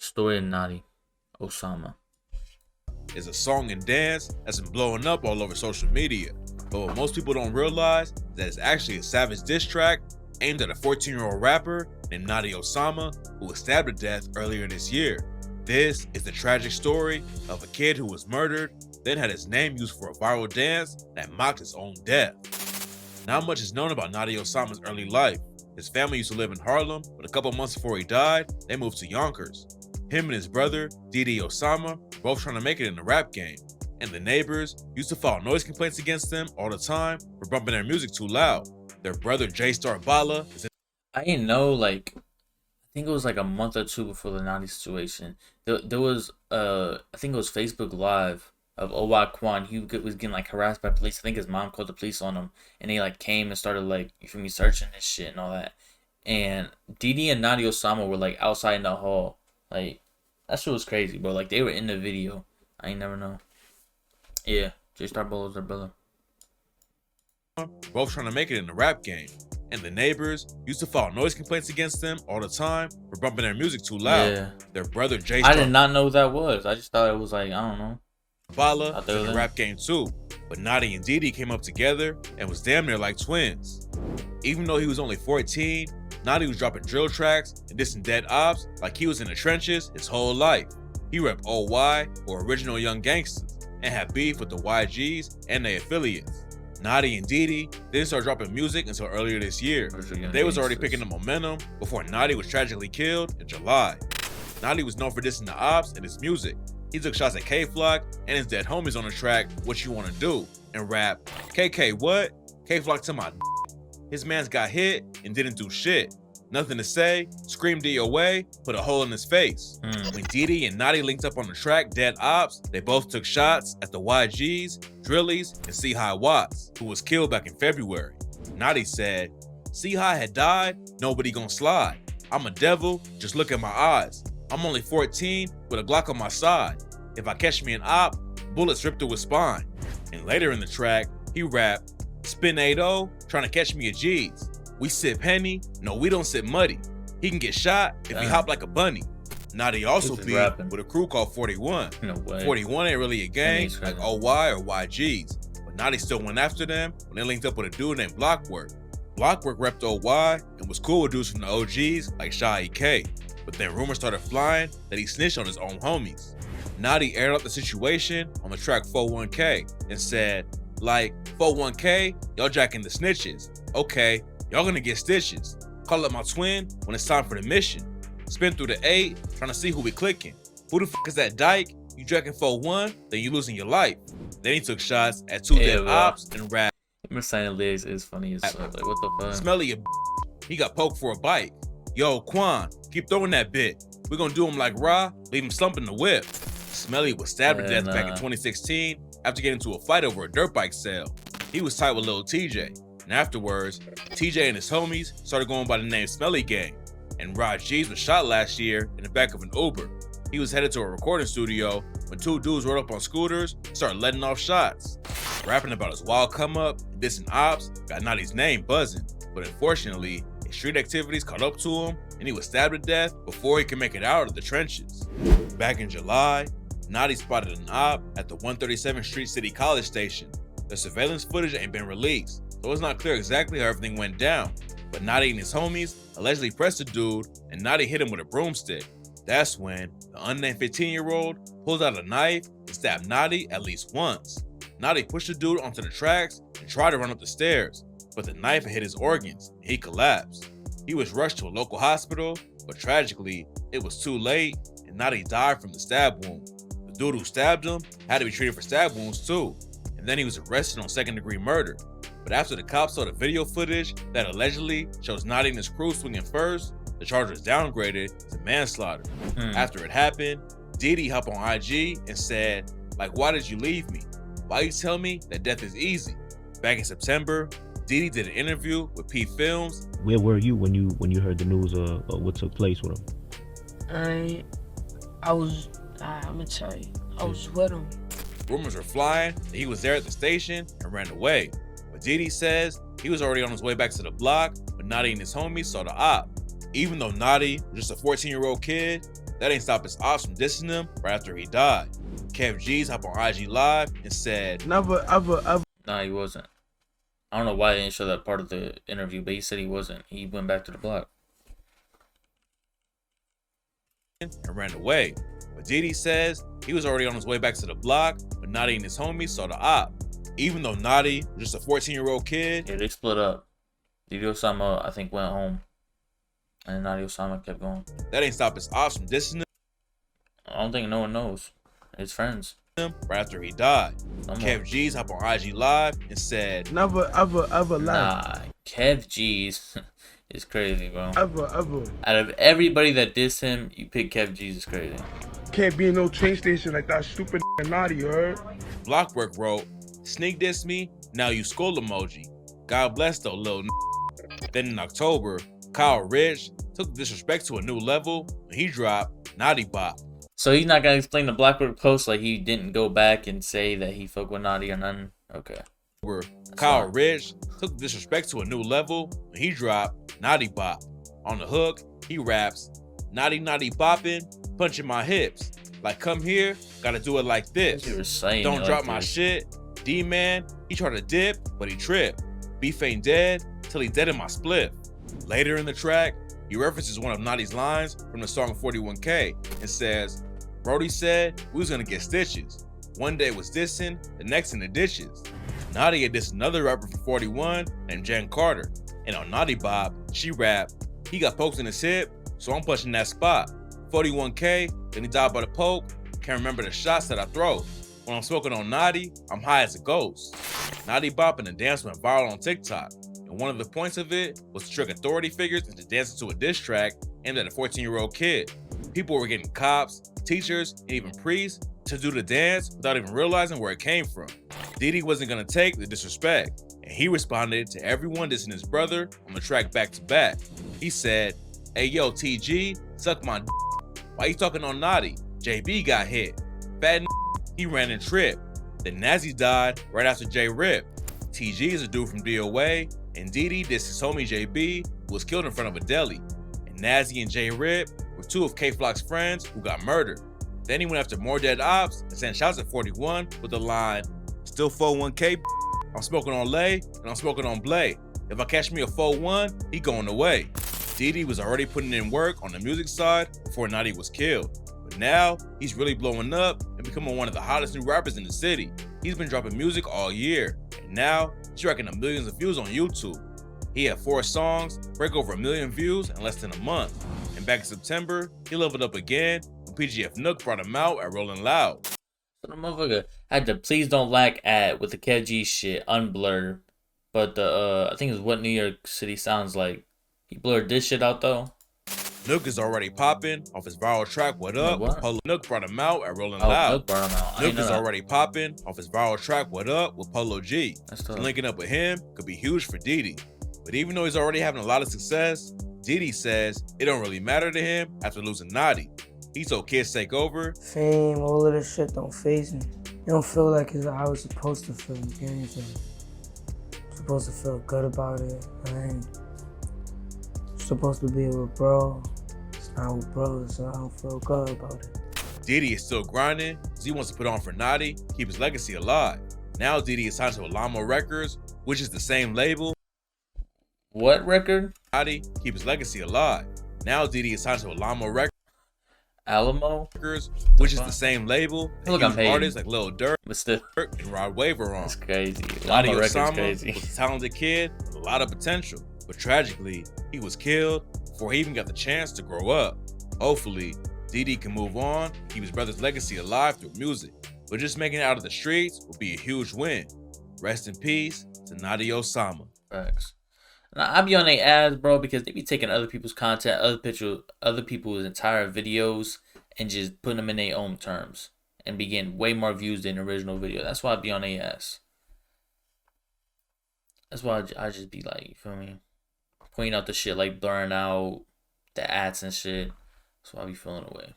Story of Notti, Osama. Is a song and dance that's been blowing up all over social media. But what most people don't realize is that it's actually a savage diss track aimed at a 14-year-old rapper named Notti Osama who was stabbed to death earlier this year. This is the tragic story of a kid who was murdered, then had his name used for a viral dance that mocked his own death. Not much is known about Notti Osama's early life. His family used to live in Harlem, but a couple months before he died, they moved to Yonkers. Him and his brother, Didi Osama, were both trying to make it in the rap game, and the neighbors used to file noise complaints against them all the time for bumping their music too loud. Their brother, J-Star Bala, is in I didn't know, like, I think it was like a month or two before the Notti situation. There was, I think it was Facebook Live of Owa Kwan. He was getting like harassed by police. I think his mom called the police on him, and they like came and started like, you feel me, searching this shit and all that. And Didi and Notti Osama were like outside in the hall. Like, that shit was crazy, bro. Like, they were in the video. I ain't never know. Yeah, J-Star Bolo was their brother. both trying to make it in the rap game, and the neighbors used to file noise complaints against them all the time for bumping their music too loud. Yeah. Their brother, J-Star I did not know who that was. I just thought it was like, I don't know. Bala was in the rap game too, but Notti and Didi came up together and was damn near like twins. Even though he was only 14, Notti was dropping drill tracks and dissing dead ops like he was in the trenches his whole life. He repped OY, or Original Young Gangsters, and had beef with the YGs and their affiliates. Notti and Didi didn't start dropping music until earlier this year. They was already picking up momentum before Notti was tragically killed in July. Notti was known for dissing the ops and his music. He took shots at K-Flock and his dead homies on the track What You Wanna Do, and rap, KK what? K-Flock to my His mans got hit and didn't do shit. Nothing to say, screamed DOA, put a hole in his face. When Didi and Notti linked up on the track Dead Ops, they both took shots at the YGs, Drillies, and C-High Watts, who was killed back in February. Notti said, C-High had died, nobody gon' slide. I'm a devil, just look at my eyes. I'm only 14 with a Glock on my side. If I catch me an op, bullets rip through his spine. And later in the track, he rapped, Spin 80, trying to catch me a G's. We sip Henny, no we don't sip Muddy. He can get shot if he hop like a bunny. Notti also beat with a crew called 41. No way. 41 ain't really a gang like OY or YGs, but Notti still went after them when they linked up with a dude named Blockwork. Blockwork repped OY and was cool with dudes from the OGs like Shy EK, but then rumors started flying that he snitched on his own homies. Notti aired out the situation on the track 41K and said, like, 41K, y'all jacking the snitches. Okay, y'all gonna get stitches. Call up my twin when it's time for the mission. Spin through the 8, trying to see who we clicking. Who the fuck is that dyke? You jacking 41, then you losing your life. Then he took shots at two dead ops and rap. Him reciting lyrics is funny as fuck. Like, what the fuck? Smelly a he got poked for a bike. Yo, Quan, keep throwing that bit. We gonna do him like Ra, leave him slumping the whip. Smelly was stabbed to death back in 2016 after getting into a fight over a dirt bike sale. He was tight with Lil TJ, and afterwards, TJ and his homies started going by the name Smelly Gang. And Rod G's was shot last year in the back of an Uber. He was headed to a recording studio when two dudes rode up on scooters and started letting off shots. Rapping about his wild come up and dissing ops got Notti's name buzzing, but unfortunately, his street activities caught up to him and he was stabbed to death before he could make it out of the trenches. Back in July, Notti spotted an op at the 137th Street City College station. The surveillance footage ain't been released, so it's not clear exactly how everything went down, but Notti and his homies allegedly pressed the dude and Notti hit him with a broomstick. That's when the unnamed 15-year-old pulled out a knife and stabbed Notti at least once. Notti pushed the dude onto the tracks and tried to run up the stairs, but the knife hit his organs and he collapsed. He was rushed to a local hospital, but tragically, it was too late and Notti died from the stab wound. The dude who stabbed him had to be treated for stab wounds too, and then he was arrested on second-degree murder. But after the cops saw the video footage that allegedly shows Notti and his crew swinging first, the charge was downgraded to manslaughter. After it happened, Didi hopped on IG and said, like, why did you leave me? Why you tell me that death is easy? Back in September, Didi did an interview with P Films. Where were you when you heard the news of what took place with him? I'm gonna tell you, I was with him. Rumors were flying that he was there at the station and ran away. But Didi says he was already on his way back to the block when Notti and his homies saw the op. Even though Notti was just a 14-year-old kid, That ain't stop his ops from dissing him right after he died. Kev G's hop on IG Live and said, Never, ever, ever. Nah, he wasn't. I don't know why they didn't show that part of the interview, but he said he wasn't. He went back to the block. and ran away. But Diddy says he was already on his way back to the block, but Notti and his homies saw the op. Even though Notti was just a 14-year-old kid, Yeah, they split up. Diddy Osama, I think, went home. And Notti Osama kept going. that ain't stop his ops from dissing I don't think no one knows. His friends. him right after he died. Someone. Kev G's hop on IG Live and said, Never, ever, ever lie. Nah, Kev G's is crazy, bro. Ever, ever. Out of everybody that dissed him, you pick Kev G's is crazy. Can't be in no train station like that stupid naughty, you heard? Blockwork wrote, sneak diss me, now you skull emoji. God bless though, lil n. Then in October, Kyle Rich took the disrespect to a new level when he dropped Naughty Bop. So he's not gonna explain the Blackbird post, like he didn't go back and say that he fucked with Notti or nothing. Okay. Where Kyle Rich took the disrespect to a new level when he dropped Naughty Bop. On the hook, he raps, naughty naughty bopping, punching my hips. Like come here, gotta do it like this. You were saying Don't it drop like my this. shit. D-Man, he tried to dip, but he tripped. Beef ain't dead till he dead in my spliff. Later in the track, he references one of Notti's lines from the song 41K and says, Brody said we was gonna get stitches. One day was dissing, the next in the ditches. Notti had dissed another rapper from 41 named Jen Carter. And on Naughty Bob, she rapped, he got poked in his hip, so I'm punching that spot. 41K, then he died by the poke, can't remember the shots that I throw. When I'm smoking on Naughty, I'm high as a ghost. Naughty Bop and the dance went viral on TikTok. And one of the points of it was to trick authority figures into dancing to a diss track aimed at a 14-year-old kid. People were getting cops, teachers, and even priests to do the dance without even realizing where it came from. Diddy wasn't gonna take the disrespect, and he responded to everyone dissing his brother on the track back to back. He said, hey yo TG, suck my d. Why you talking on Naughty? JB got hit. Fat n, he ran and tripped. Then Nazi died right after J Rip. TG is a dude from DOA, and Diddy dissed his homie JB, who was killed in front of a deli. And Nazi and J Rip were two of K Flock's friends who got murdered. Then he went after more dead ops and sent shots at 41 with the line, still 41K, I'm smoking on Lay and I'm smoking on Blay. If I catch me a 41, he going away. Diddy was already putting in work on the music side before Naughty was killed. But now, he's really blowing up and becoming one of the hottest new rappers in the city. He's been dropping music all year, and now he's racking up millions of views on YouTube. He had 4 songs, break over 1 million views in less than a month. And back in September, he leveled up again when PGF Nook brought him out at Rolling Loud. So the motherfucker had the Please Don't Lack ad with the Kev G shit unblurred. But the I think it's What New York City Sounds Like. He blurred this shit out though. Nook is already popping off his viral track What Up? What? Polo Nook brought him out at Rolling Oh, Loud. Nook brought him out. I Nook ain't know is that. already popping off his viral track What Up with Polo G. That's So tough. linking up with him could be huge for Diddy. But even though he's already having a lot of success, Diddy says it don't really matter to him after losing Naughty. He told Kids Take Over, Fame, all of this shit don't faze me. It don't feel like it's how it's supposed to feel. You get what I'm saying? I'm supposed to feel good about it. I ain't supposed to be with bro. It's not with bro, so I don't feel good about it. Diddy is still grinding because he wants to put on for Naughty, keep his legacy alive. Now Diddy is signed to Alamo Records, which is the same label. What record? Naughty, keep his legacy alive. Now Diddy is signed to Alamo Alamo? Records, which is the same label that Look, I'm huge hating. artists like Lil Durk But still, and Rod Wave are on. that's crazy. Naughty Alamo record's Osama crazy. was a talented kid with a lot of potential, but tragically, he was killed before he even got the chance to grow up. Hopefully, Diddy can move on, keep his brother's legacy alive through music, but just making it out of the streets would be a huge win. Rest in peace to Naughty Osama. Facts. Now, I be on their ass, bro, because they be taking other people's content, other people's entire videos, and just putting them in their own terms, and be getting way more views than the original video. That's why I be on their ass. That's why I just be like, you feel me? Pointing out the shit, like blurring out the ads and shit. That's why I be feeling away.